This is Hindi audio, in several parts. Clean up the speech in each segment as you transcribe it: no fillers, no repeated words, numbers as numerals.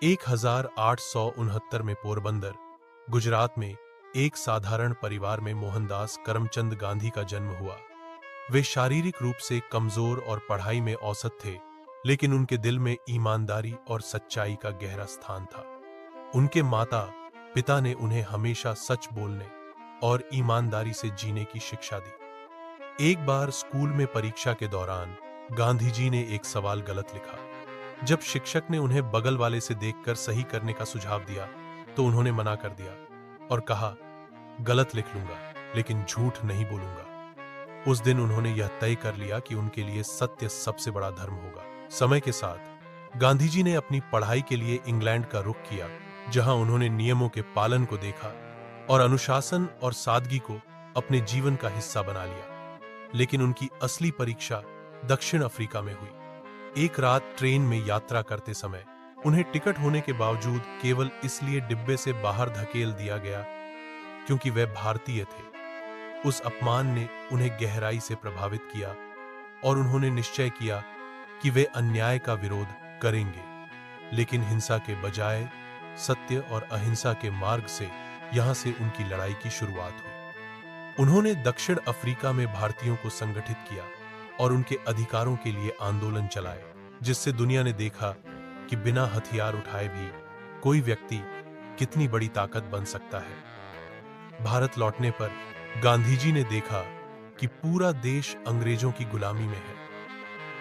1869 में पोरबंदर, गुजरात में एक साधारण परिवार में मोहनदास करमचंद गांधी का जन्म हुआ। वे शारीरिक रूप से कमजोर और पढ़ाई में औसत थे, लेकिन उनके दिल में ईमानदारी और सच्चाई का गहरा स्थान था। उनके माता पिता ने उन्हें हमेशा सच बोलने और ईमानदारी से जीने की शिक्षा दी। एक बार स्कूल में परीक्षा के दौरान गांधी जी ने एक सवाल गलत लिखा। जब शिक्षक ने उन्हें बगल वाले से देखकर सही करने का सुझाव दिया, तो उन्होंने मना कर दिया और कहा, गलत लिख लूंगा, लेकिन झूठ नहीं बोलूंगा। उस दिन उन्होंने यह तय कर लिया कि उनके लिए सत्य सबसे बड़ा धर्म होगा। समय के साथ गांधी जी ने अपनी पढ़ाई के लिए इंग्लैंड का रुख किया, जहां उन्होंने नियमों के पालन को देखा और अनुशासन और सादगी को अपने जीवन का हिस्सा बना लिया। लेकिन उनकी असली परीक्षा दक्षिण अफ्रीका में हुई। एक रात ट्रेन में यात्रा करते समय उन्हें टिकट होने के बावजूद केवल इसलिए डिब्बे से बाहर धकेल दिया गया क्योंकि वे भारतीय थे। उस अपमान ने उन्हें गहराई से प्रभावित किया और उन्होंने निश्चय किया कि वे अन्याय का विरोध करेंगे, लेकिन हिंसा के बजाय सत्य और अहिंसा के मार्ग से यहां से उनकी लड़ाई की शुरुआत हुई। उन्होंने दक्षिण अफ्रीका में भारतीयों को संगठित किया और उनके अधिकारों के लिए आंदोलन चलाए, जिससे दुनिया ने देखा कि बिना हथियार उठाए भी कोई व्यक्ति कितनी बड़ी ताकत बन सकता है। भारत लौटने पर गांधी जी ने देखा कि पूरा देश अंग्रेजों की गुलामी में है।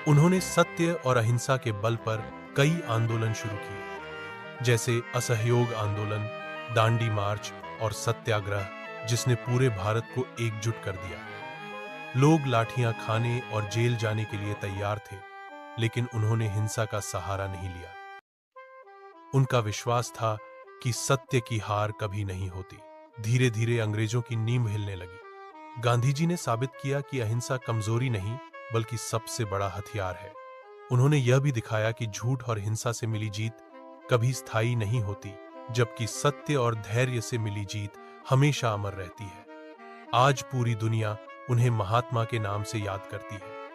उन्होंने सत्य और अहिंसा के बल पर कई आंदोलन शुरू किए, जैसे असहयोग आंदोलन, दांडी मार्च और सत्याग्रह, जिसने पूरे भारत को एकजुट कर दिया। लोग लाठियां खाने और जेल जाने के लिए तैयार थे, लेकिन उन्होंने हिंसा का सहारा नहीं लिया। उनका विश्वास था कि सत्य की हार कभी नहीं होती। धीरे धीरे अंग्रेजों की नींव हिलने लगी। गांधी जी ने साबित किया कि अहिंसा कमजोरी नहीं, बल्कि सबसे बड़ा हथियार है। उन्होंने यह भी दिखाया कि झूठ और हिंसा से मिली जीत कभी स्थायी नहीं होती, जबकि सत्य और धैर्य से मिली जीत हमेशा अमर रहती है। आज पूरी दुनिया उन्हें महात्मा के नाम से याद करती है।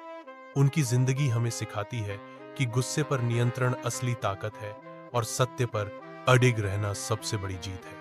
उनकी जिंदगी हमें सिखाती है कि गुस्से पर नियंत्रण असली ताकत है और सत्य पर अडिग रहना सबसे बड़ी जीत है।